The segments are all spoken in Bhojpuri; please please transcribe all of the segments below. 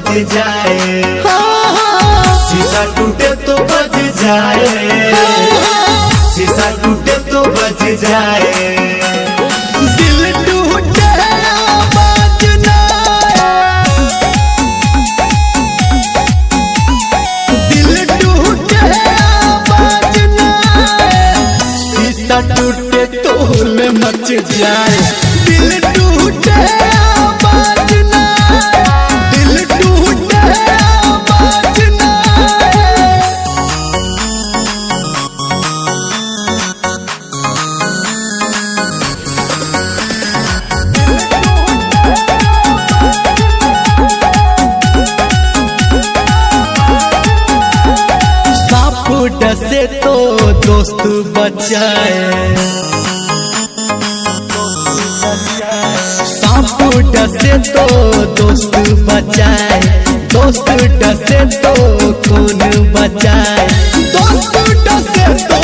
जाए, शीशा टूटे तो बज जाए, शीशा टूटे तो बज जाए। दिल टूटे आवाज ना आए, दिल टूटे आवाज ना आए, शीशा टूटे तो हुल मच जाए। दिल टूटे आवाज ना आए, दिल टूटे आवाज ना आए। सांप डसे तो दोस्त बचाए, सांप डसे तो दोस्त बचाए, दोस्त डसे तो कौन बचाए, दोस्त डसे तो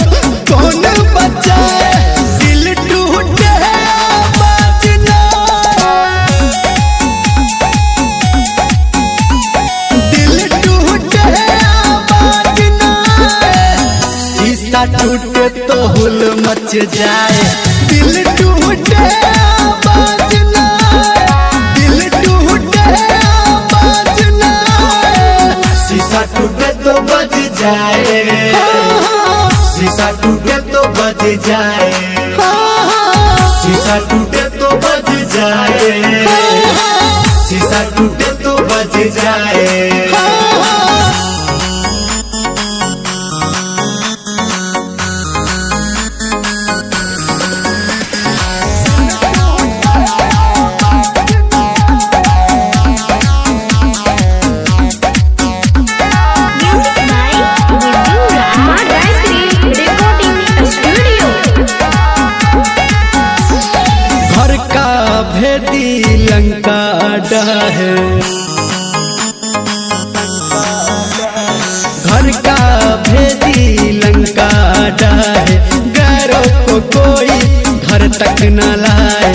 कौन बचाए। दिल टूटे आवाज ना आए, दिल टूटे आवाज ना आए, शीशा टूटे तो हुल मच जाए। दिल टूटे आवाज ना आए, दिल टूटे आवाज ना आए। शीशा टूटे तो बज जाए, शीशा टूटे तो बज जाए, शीशा टूटे तो बज जाए, शीशा टूटे तो बज जाए। घर का भेदी लंका है, घर का भेदी लंका है, गैरों को कोई घर तक न लाए,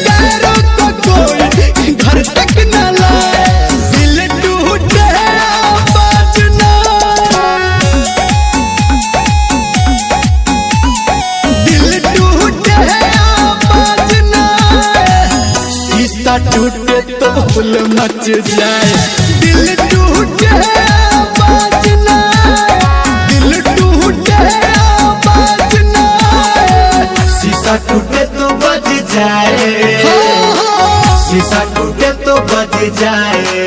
गैरों को कोई घर तक न लाए। दिल टूटे आवाज ना आए, दिल टूटे आवाज ना आए, शीशा टूटे तो हुल मच जाए। दिल टूटे आवाज ना आए, दिल टूटे आवाज ना आए। शीशा टूटे तो बज जाए, शीशा टूटे तो बज जाए,